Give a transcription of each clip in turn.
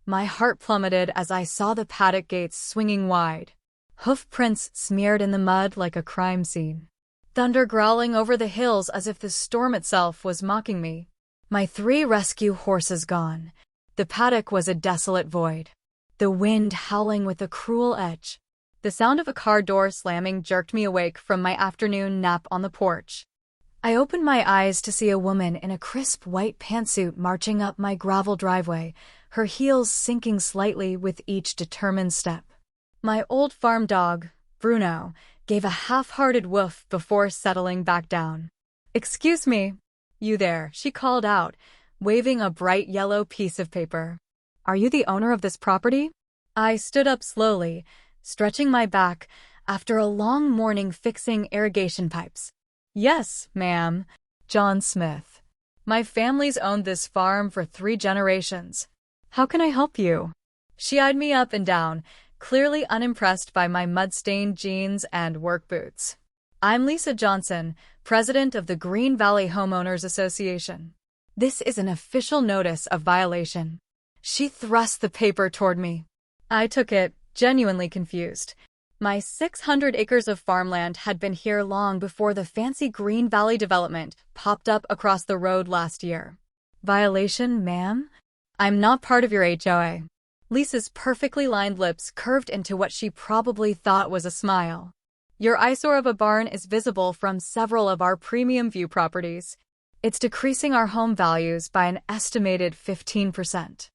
My heart plummeted as I saw the paddock gates swinging wide. Hoof prints smeared in the mud like a crime scene. Thunder growling over the hills as if the storm itself was mocking me. My 3 rescue horses gone. The paddock was a desolate void. The wind howling with a cruel edge. The sound of a car door slamming jerked me awake from my afternoon nap on the porch. I opened my eyes to see a woman in a crisp white pantsuit marching up my gravel driveway, her heels sinking slightly with each determined step. My old farm dog, Bruno, gave a half-hearted woof before settling back down. "Excuse me." "You there," she called out, waving a bright yellow piece of paper. "Are you the owner of this property?" I stood up slowly, stretching my back after a long morning fixing irrigation pipes. "Yes, ma'am." John Smith. "My family's owned this farm for 3 generations. How can I help you?" She eyed me up and down, clearly unimpressed by my mud-stained jeans and work boots. "I'm Lisa Johnson, president of the Green Valley Homeowners Association. This is an official notice of violation." She thrust the paper toward me. I took it, genuinely confused. My 600 acres of farmland had been here long before the fancy Green Valley development popped up across the road last year. "Violation, ma'am? I'm not part of your HOA." Lisa's perfectly lined lips curved into what she probably thought was a smile. "Your eyesore of a barn is visible from several of our premium view properties. It's decreasing our home values by an estimated 15%.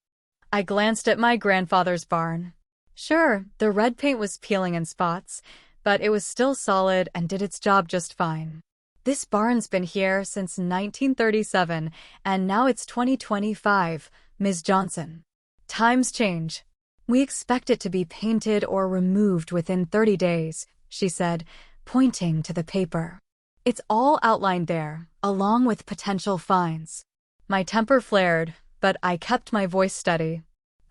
I glanced at my grandfather's barn. Sure, the red paint was peeling in spots, but it was still solid and did its job just fine. "This barn's been here since 1937, and now it's 2025, Ms. Johnson. Times change. We expect it to be painted or removed within 30 days, she said, pointing to the paper. "It's all outlined there, along with potential fines." My temper flared, but I kept my voice steady.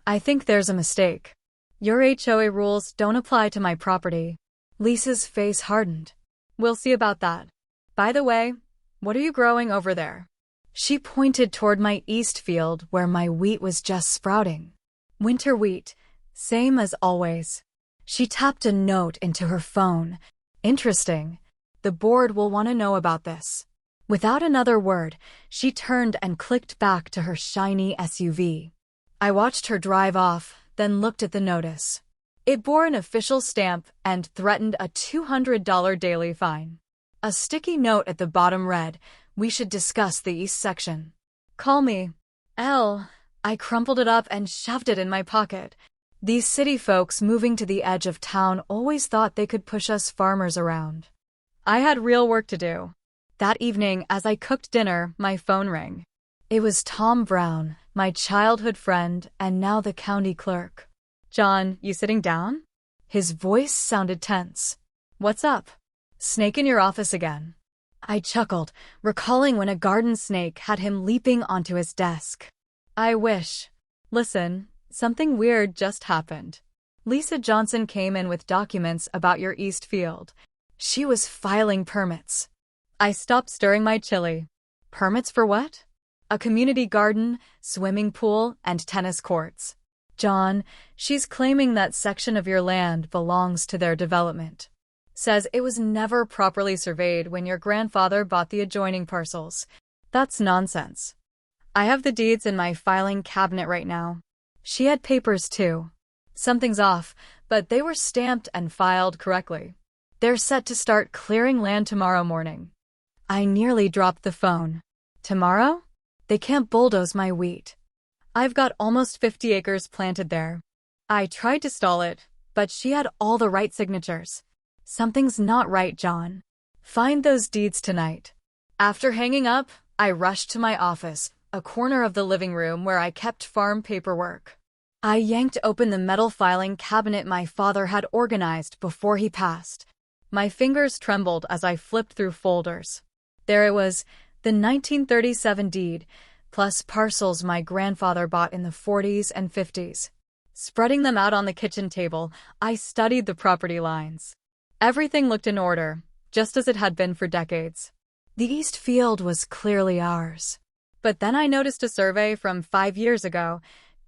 "I think there's a mistake. Your HOA rules don't apply to my property." Lisa's face hardened. "We'll see about that. By the way, what are you growing over there?" She pointed toward my east field where my wheat was just sprouting. "Winter wheat, same as always." She tapped a note into her phone. "Interesting. The board will want to know about this." Without another word, she turned and clicked back to her shiny SUV. I watched her drive off, then looked at the notice. It bore an official stamp and threatened a $200 daily fine. A sticky note at the bottom read, "We should discuss the east section. Call me." I crumpled it up and shoved it in my pocket. These city folks moving to the edge of town always thought they could push us farmers around. I had real work to do. That evening, as I cooked dinner, my phone rang. It was Tom Brown, my childhood friend and now the county clerk. "John, you sitting down?" His voice sounded tense. "What's up? Snake in your office again?" I chuckled, recalling when a garden snake had him leaping onto his desk. "I wish." "Listen, something weird just happened. Lisa Johnson came in with documents about your east field. She was filing permits." I stopped stirring my chili. "Permits for what?" "A community garden, swimming pool, and tennis courts." "John, she's claiming that section of your land belongs to their development. Says it was never properly surveyed when your grandfather bought the adjoining parcels." "That's nonsense. I have the deeds in my filing cabinet right now." She had papers too. "Something's off, but they were stamped and filed correctly. They're set to start clearing land tomorrow morning." I nearly dropped the phone. "Tomorrow? They can't bulldoze my wheat. I've got almost 50 acres planted there." I tried to stall it, but she had all the right signatures. "Something's not right, John. Find those deeds tonight." After hanging up, I rushed to my office, a corner of the living room where I kept farm paperwork. I yanked open the metal filing cabinet my father had organized before he passed. My fingers trembled as I flipped through folders. There it was, the 1937 deed, plus parcels my grandfather bought in the 40s and 50s. Spreading them out on the kitchen table, I studied the property lines. Everything looked in order, just as it had been for decades. The east field was clearly ours. But then I noticed a survey from 5 years ago,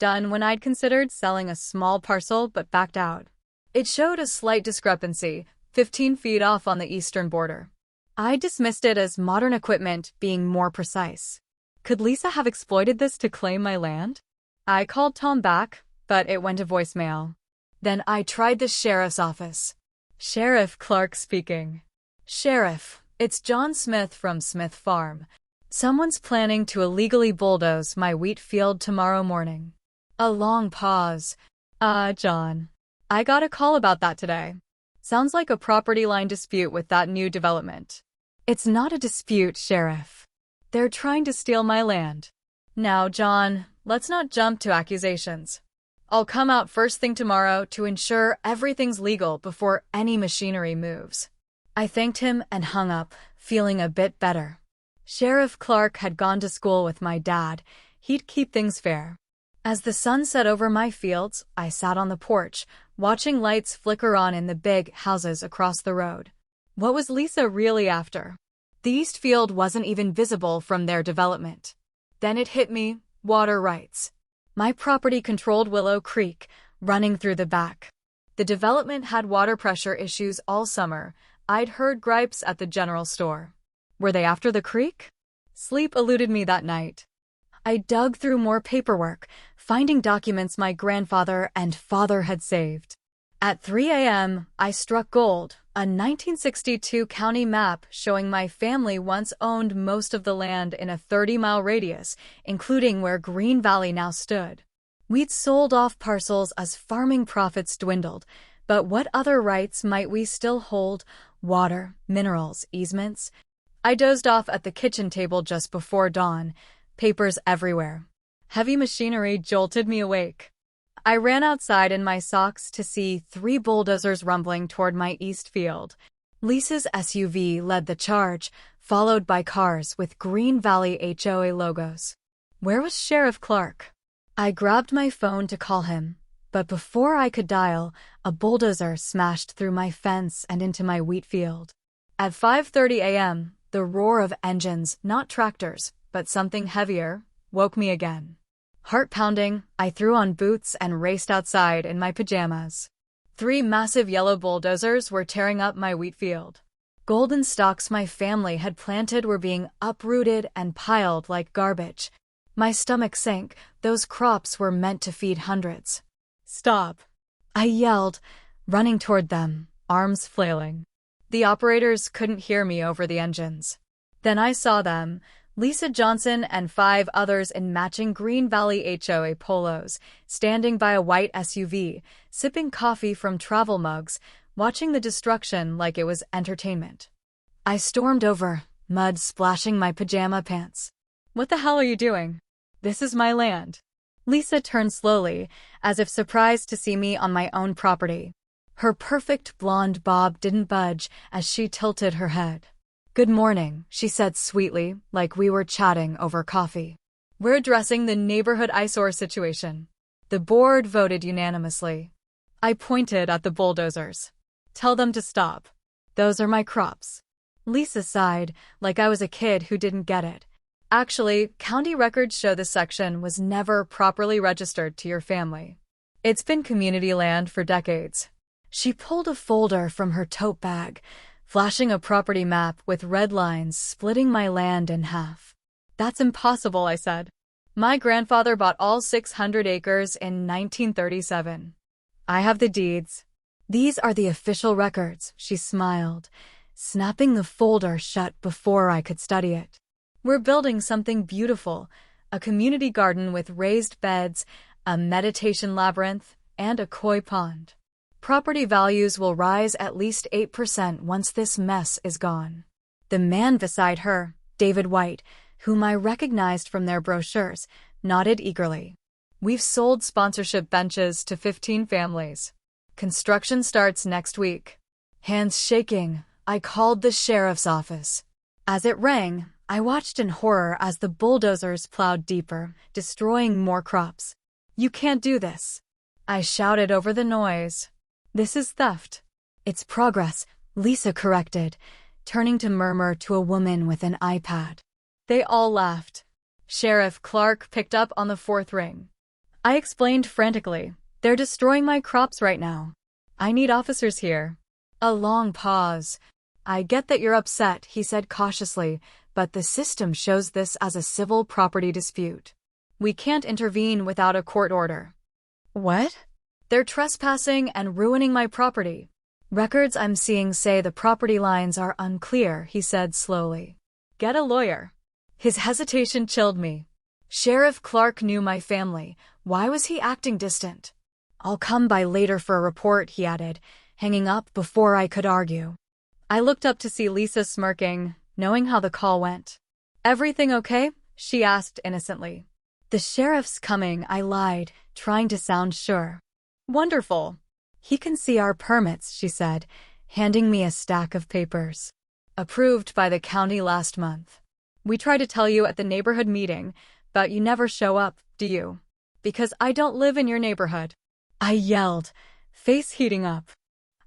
done when I'd considered selling a small parcel but backed out. It showed a slight discrepancy, 15 feet off on the eastern border. I dismissed it as modern equipment being more precise. Could Lisa have exploited this to claim my land? I called Tom back, but it went to voicemail. Then I tried the sheriff's office. Sheriff Clark speaking. Sheriff, it's John Smith from Smith Farm. Someone's planning to illegally bulldoze my wheat field tomorrow morning. A long pause. John. I got a call about that today. Sounds like a property line dispute with that new development. It's not a dispute, Sheriff. They're trying to steal my land. Now, John, let's not jump to accusations. I'll come out first thing tomorrow to ensure everything's legal before any machinery moves. I thanked him and hung up, feeling a bit better. Sheriff Clark had gone to school with my dad. He'd keep things fair. As the sun set over my fields, I sat on the porch, watching lights flicker on in the big houses across the road. What was Lisa really after? The east field wasn't even visible from their development. Then it hit me, water rights. My property controlled Willow Creek, running through the back. The development had water pressure issues all summer. I'd heard gripes at the general store. Were they after the creek? Sleep eluded me that night. I dug through more paperwork, finding documents my grandfather and father had saved. At 3 a.m., I struck gold, a 1962 county map showing my family once owned most of the land in a 30-mile radius, including where Green Valley now stood. We'd sold off parcels as farming profits dwindled, but what other rights might we still hold? Water, minerals, easements? I dozed off at the kitchen table just before dawn, papers everywhere. Heavy machinery jolted me awake. I ran outside in my socks to see 3 bulldozers rumbling toward my east field. Lisa's SUV led the charge, followed by cars with Green Valley HOA logos. Where was Sheriff Clark? I grabbed my phone to call him, but before I could dial, a bulldozer smashed through my fence and into my wheat field. At 5:30 a.m., the roar of engines, not tractors, but something heavier, woke me again. Heart pounding, I threw on boots and raced outside in my pajamas. 3 massive yellow bulldozers were tearing up my wheat field. Golden stalks my family had planted were being uprooted and piled like garbage. My stomach sank. Those crops were meant to feed hundreds. Stop! I yelled, running toward them, arms flailing. The operators couldn't hear me over the engines. Then I saw them, Lisa Johnson and 5 others in matching Green Valley HOA polos, standing by a white SUV, sipping coffee from travel mugs, watching the destruction like it was entertainment. I stormed over, mud splashing my pajama pants. What the hell are you doing? This is my land. Lisa turned slowly, as if surprised to see me on my own property. Her perfect blonde bob didn't budge as she tilted her head. Good morning, she said sweetly, like we were chatting over coffee. We're addressing the neighborhood eyesore situation. The board voted unanimously. I pointed at the bulldozers. Tell them to stop. Those are my crops. Lisa sighed, like I was a kid who didn't get it. Actually, county records show this section was never properly registered to your family. It's been community land for decades. She pulled a folder from her tote bag, flashing a property map with red lines splitting my land in half. That's impossible, I said. My grandfather bought all 600 acres in 1937. I have the deeds. These are the official records, she smiled, snapping the folder shut before I could study it. We're building something beautiful, a community garden with raised beds, a meditation labyrinth, and a koi pond. Property values will rise at least 8% once this mess is gone. The man beside her, David White, whom I recognized from their brochures, nodded eagerly. We've sold sponsorship benches to 15 families. Construction starts next week. Hands shaking, I called the sheriff's office. As it rang, I watched in horror as the bulldozers plowed deeper, destroying more crops. You can't do this. I shouted over the noise. This is theft. It's progress, Lisa corrected, turning to murmur to a woman with an iPad. They all laughed. Sheriff Clark picked up on the 4th ring. I explained frantically. They're destroying my crops right now. I need officers here. A long pause. I get that you're upset, he said cautiously, but the system shows this as a civil property dispute. We can't intervene without a court order. What? They're trespassing and ruining my property. Records I'm seeing say the property lines are unclear, he said slowly. Get a lawyer. His hesitation chilled me. Sheriff Clark knew my family. Why was he acting distant? I'll come by later for a report, he added, hanging up before I could argue. I looked up to see Lisa smirking, knowing how the call went. Everything okay? She asked innocently. The sheriff's coming, I lied, trying to sound sure. Wonderful. He can see our permits, she said, handing me a stack of papers. Approved by the county last month. We try to tell you at the neighborhood meeting, but you never show up, do you? Because I don't live in your neighborhood. I yelled, face heating up.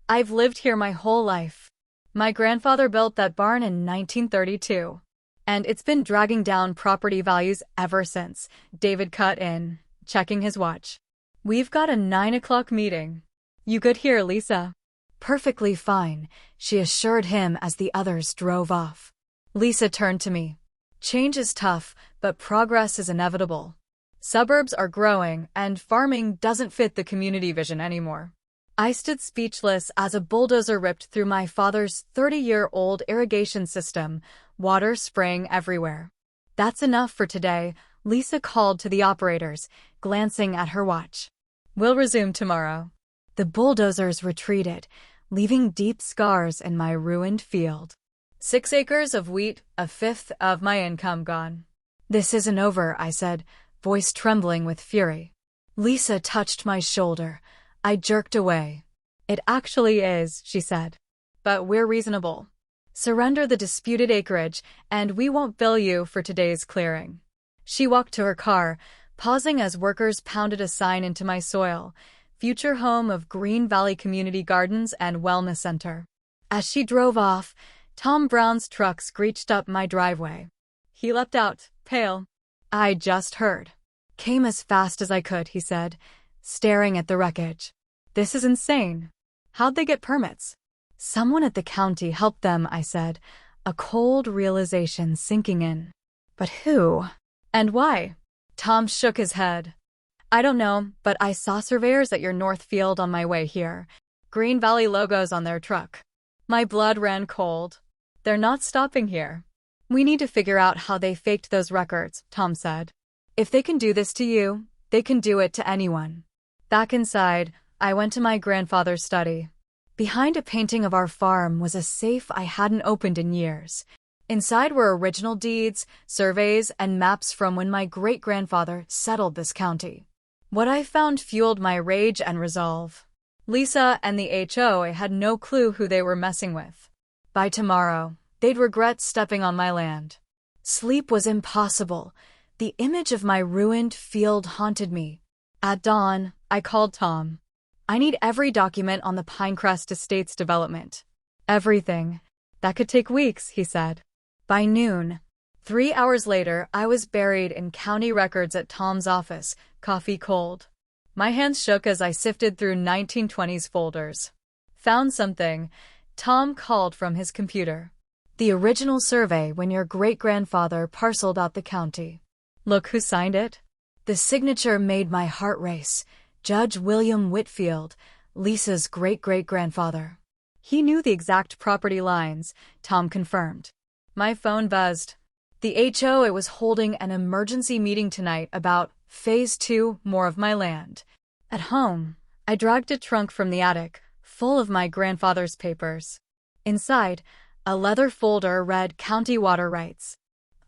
I've lived here my whole life. My grandfather built that barn in 1932. And it's been dragging down property values ever since, David cut in, checking his watch. We've got a 9 o'clock meeting. You good here, Lisa? Perfectly fine, she assured him as the others drove off. Lisa turned to me. Change is tough, but progress is inevitable. Suburbs are growing, and farming doesn't fit the community vision anymore. I stood speechless as a bulldozer ripped through my father's 30-year-old irrigation system, water spraying everywhere. That's enough for today, Lisa called to the operators, glancing at her watch. We'll resume tomorrow. The bulldozers retreated, leaving deep scars in my ruined field. 6 acres of wheat, a fifth of my income gone. This isn't over, I said, voice trembling with fury. Lisa touched my shoulder. I jerked away. It actually is, she said. But we're reasonable. Surrender the disputed acreage, and we won't bill you for today's clearing. She walked to her car, pausing as workers pounded a sign into my soil, future home of Green Valley Community Gardens and Wellness Center. As she drove off, Tom Brown's truck screeched up my driveway. He leapt out, pale. I just heard. Came as fast as I could, he said, staring at the wreckage. This is insane. How'd they get permits? Someone at the county helped them, I said, a cold realization sinking in. But who? And why? Tom shook his head. I don't know, but I saw surveyors at your north field on my way here. Green Valley logos on their truck. My blood ran cold. They're not stopping here. We need to figure out how they faked those records, Tom said. If they can do this to you, they can do it to anyone. Back inside, I went to my grandfather's study. Behind a painting of our farm was a safe I hadn't opened in years. Inside were original deeds, surveys, and maps from when my great-grandfather settled this county. What I found fueled my rage and resolve. Lisa and the HOA had no clue who they were messing with. By tomorrow, they'd regret stepping on my land. Sleep was impossible. The image of my ruined field haunted me. At dawn, I called Tom. I need every document on the Pinecrest Estates development. Everything. That could take weeks, he said. By noon, 3 hours later, I was buried in county records at Tom's office, coffee cold. My hands shook as I sifted through 1920s folders. Found something. Tom called from his computer. The original survey when your great-grandfather parceled out the county. Look who signed it. The signature made my heart race. Judge William Whitfield, Lisa's great-great-grandfather. He knew the exact property lines, Tom confirmed. My phone buzzed. The HOA was holding an emergency meeting tonight about Phase 2, more of my land. At home, I dragged a trunk from the attic, full of my grandfather's papers. Inside, a leather folder read County Water Rights.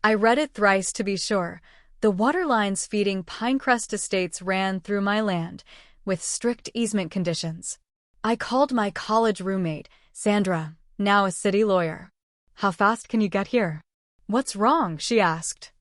I read it thrice to be sure. The water lines feeding Pinecrest Estates ran through my land, with strict easement conditions. I called my college roommate, Sandra, now a city lawyer. How fast can you get here? What's wrong? She asked.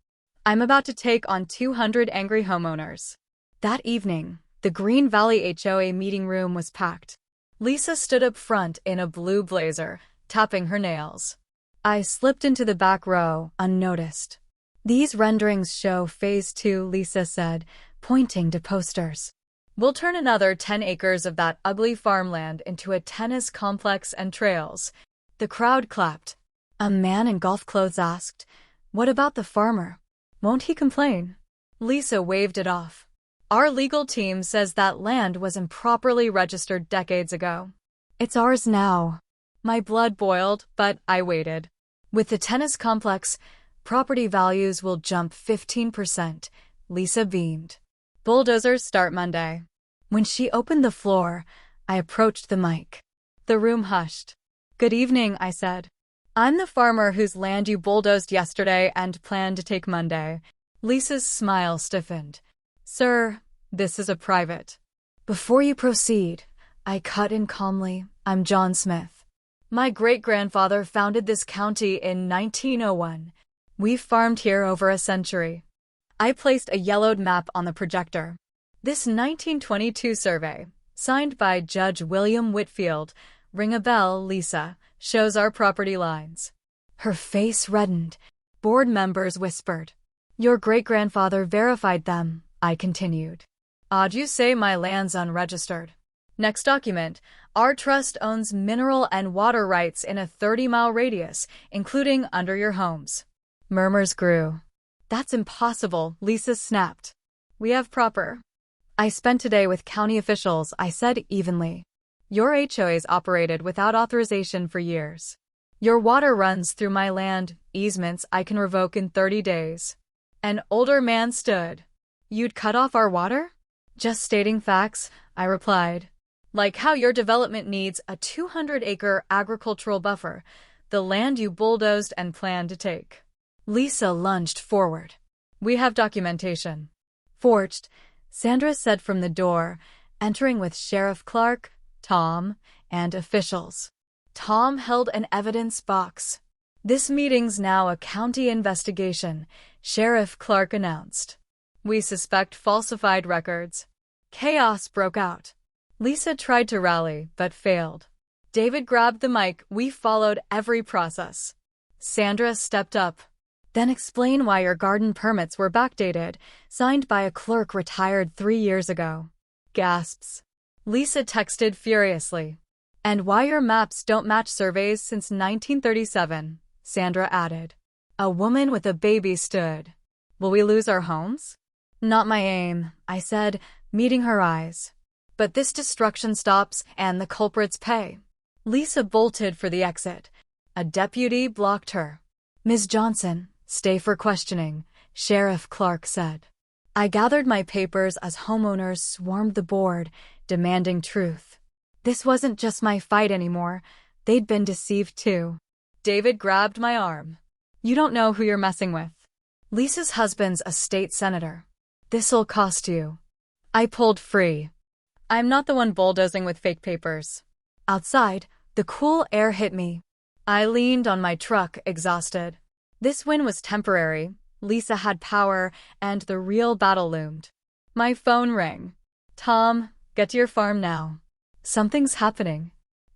I'm about to take on 200 angry homeowners. That evening, the Green Valley HOA meeting room was packed. Lisa stood up front in a blue blazer, tapping her nails. I slipped into the back row, unnoticed. These renderings show Phase 2, Lisa said, pointing to posters. We'll turn another 10 acres of that ugly farmland into a tennis complex and trails. The crowd clapped. A man in golf clothes asked, "What about the farmer? Won't he complain?" Lisa waved it off. "Our legal team says that land was improperly registered decades ago. It's ours now." My blood boiled, but I waited. "With the tennis complex, property values will jump 15%, Lisa beamed. "Bulldozers start Monday." When she opened the floor, I approached the mic. The room hushed. "Good evening," I said. "I'm the farmer whose land you bulldozed yesterday and plan to take Monday." Lisa's smile stiffened. "Sir, this is a private." "Before you proceed," I cut in calmly, "I'm John Smith. My great-grandfather founded this county in 1901. We've farmed here over a century." I placed a yellowed map on the projector. "This 1922 survey, signed by Judge William Whitfield, ring a bell, Lisa, shows our property lines." Her face reddened. Board members whispered. "Your great-grandfather verified them," I continued. "Odd you say my land's unregistered. Next document, our trust owns mineral and water rights in a 30-mile radius, including under your homes." Murmurs grew. "That's impossible," Lisa snapped. "We have proper." "I spent today with county officials," I said evenly. "Your HOA's operated without authorization for years. Your water runs through my land, easements I can revoke in 30 days. An older man stood. "You'd cut off our water?" "Just stating facts," I replied. "Like how your development needs a 200-acre agricultural buffer, the land you bulldozed and plan to take." Lisa lunged forward. "We have documentation." "Forged," Sandra said from the door, entering with Sheriff Clark, Tom, and officials. Tom held an evidence box. "This meeting's now a county investigation," Sheriff Clark announced. "We suspect falsified records." Chaos broke out. Lisa tried to rally, but failed. David grabbed the mic. We followed every process. Sandra stepped up. "Then explain why your garden permits were backdated, signed by a clerk retired 3 years ago." Gasps. Lisa texted furiously. "And why your maps don't match surveys since 1937, Sandra added. A woman with a baby stood. "Will we lose our homes?" "Not my aim," I said, meeting her eyes. "But this destruction stops and the culprits pay." Lisa bolted for the exit. A deputy blocked her. "Ms. Johnson, stay for questioning," Sheriff Clark said. I gathered my papers as homeowners swarmed the board, demanding truth. This wasn't just my fight anymore. They'd been deceived too. David grabbed my arm. "You don't know who you're messing with. Lisa's husband's a state senator. This'll cost you." I pulled free. "I'm not the one bulldozing with fake papers." Outside, the cool air hit me. I leaned on my truck, exhausted. This win was temporary. Lisa had power, and the real battle loomed. My phone rang. "Tom, get to your farm now. Something's happening."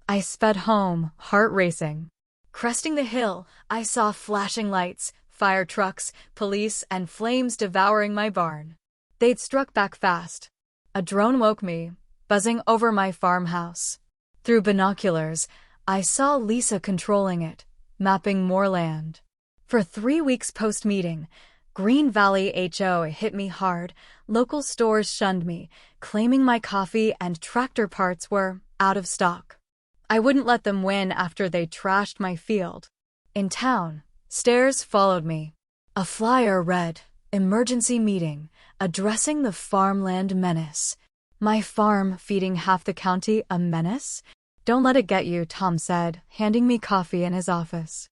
I sped home, heart racing. Cresting the hill, I saw flashing lights, fire trucks, police, and flames devouring my barn. They'd struck back fast. A drone woke me, buzzing over my farmhouse. Through binoculars, I saw Lisa controlling it, mapping more land. For 3 weeks post-meeting, Green Valley HO hit me hard. Local stores shunned me, claiming my coffee and tractor parts were out of stock. I wouldn't let them win after they trashed my field. In town, stairs followed me. A flyer read, "Emergency meeting, addressing the farmland menace." My farm feeding half the county a menace? "Don't let it get you," Tom said, handing me coffee in his office.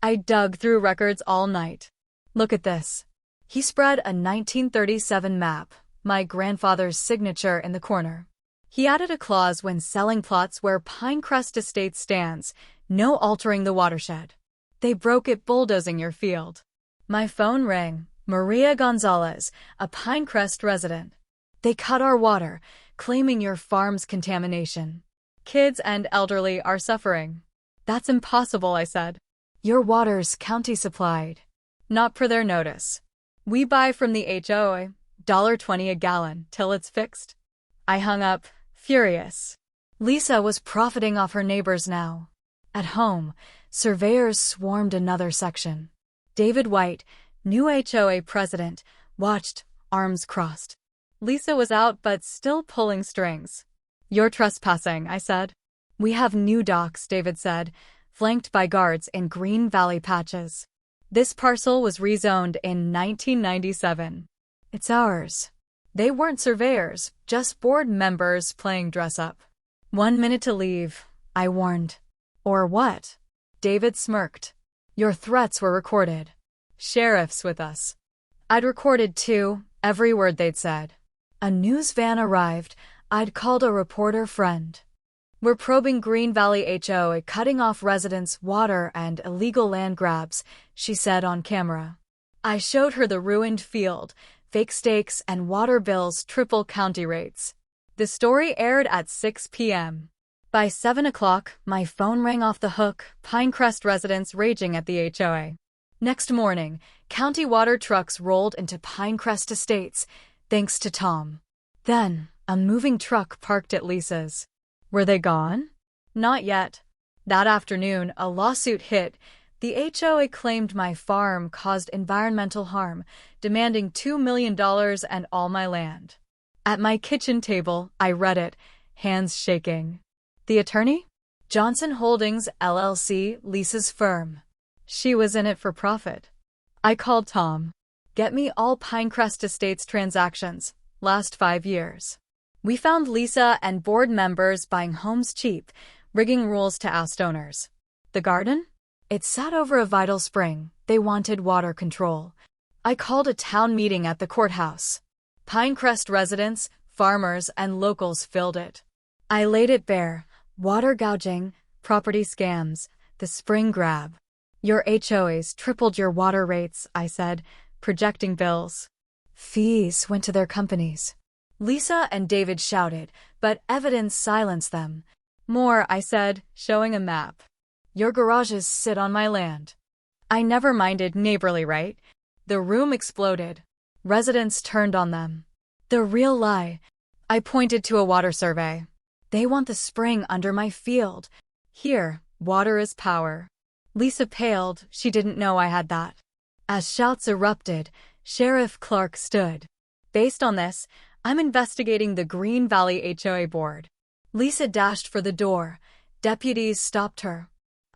I dug through records all night. "Look at this." He spread a 1937 map, my grandfather's signature in the corner. He added a clause when selling plots where Pinecrest Estate stands, no altering the watershed. They broke it bulldozing your field. My phone rang. Maria Gonzalez, a Pinecrest resident. "They cut our water, claiming your farm's contamination. Kids and elderly are suffering." "That's impossible," I said. "Your water's county supplied." "Not per their notice. We buy from the HOA. $1.20 a gallon till it's fixed. I hung up, furious. Lisa was profiting off her neighbors now. At home, surveyors swarmed another section. David White, new HOA president, watched, arms crossed. Lisa was out but still pulling strings. "You're trespassing," I said. "We have new docks," David said, flanked by guards in Green Valley patches. "This parcel was rezoned in 1997. It's ours." They weren't surveyors, just board members playing dress-up. "1 minute to leave," I warned. "Or what?" David smirked. "Your threats were recorded. Sheriff's with us." I'd recorded too, every word they'd said. A news van arrived. I'd called a reporter friend. "We're probing Green Valley HOA cutting off residents' water and illegal land grabs," she said on camera. I showed her the ruined field, fake stakes, and water bills triple county rates. The story aired at 6 p.m. By 7 o'clock, my phone rang off the hook, Pinecrest residents raging at the HOA. Next morning, county water trucks rolled into Pinecrest Estates, thanks to Tom. Then, a moving truck parked at Lisa's. Were they gone? Not yet. That afternoon, a lawsuit hit. The HOA claimed my farm caused environmental harm, demanding $2 million and all my land. At my kitchen table, I read it, hands shaking. The attorney? Johnson Holdings, LLC, Lisa's firm. She was in it for profit. I called Tom. "Get me all Pinecrest Estates transactions, last 5 years." We found Lisa and board members buying homes cheap, rigging rules to oust owners. The garden? It sat over a vital spring. They wanted water control. I called a town meeting at the courthouse. Pinecrest residents, farmers, and locals filled it. I laid it bare. Water gouging, property scams, the spring grab. "Your HOAs tripled your water rates," I said, projecting bills. Fees went to their companies. Lisa and David shouted, but evidence silenced them. "More," I said, showing a map. "Your garages sit on my land." I never minded neighborly, right? The room exploded. Residents turned on them. "The real lie." I pointed to a water survey. "They want the spring under my field. Here, water is power." Lisa paled. She didn't know I had that. As shouts erupted, Sheriff Clark stood. "Based on this, I'm investigating the Green Valley HOA board." Lisa dashed for the door. Deputies stopped her.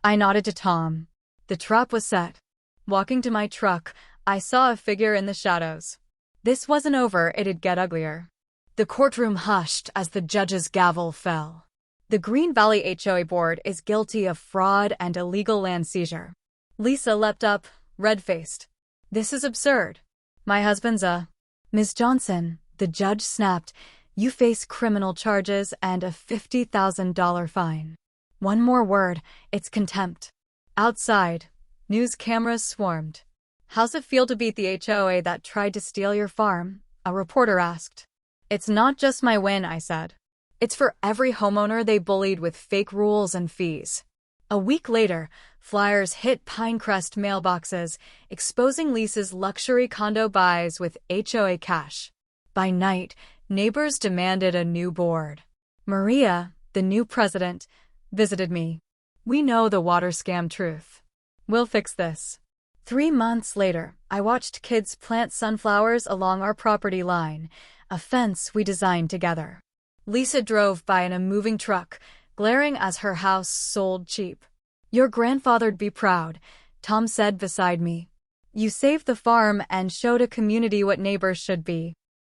I nodded to Tom. The trap was set. Walking to my truck, I saw a figure in the shadows. This wasn't over, it'd get uglier. The courtroom hushed as the judge's gavel fell. The Green Valley HOA board is guilty of fraud and illegal land seizure. Lisa leapt up, red-faced. "This is absurd. My husband's a—" "Ms. Johnson," the judge snapped, "you face criminal charges and a $50,000 fine. One more word, it's contempt." Outside, news cameras swarmed. "How's it feel to beat the HOA that tried to steal your farm?" a reporter asked. "It's not just my win," I said. "It's for every homeowner they bullied with fake rules and fees." A week later, flyers hit Pinecrest mailboxes, exposing Lisa's luxury condo buys with HOA cash. By night, neighbors demanded a new board. Maria, the new president, visited me. "We know the water scam truth. We'll fix this." 3 months later, I watched kids plant sunflowers along our property line, a fence we designed together. Lisa drove by in a moving truck, glaring as her house sold cheap. "Your grandfather'd be proud," Tom said beside me. "You saved the farm and showed a community what neighbors should be."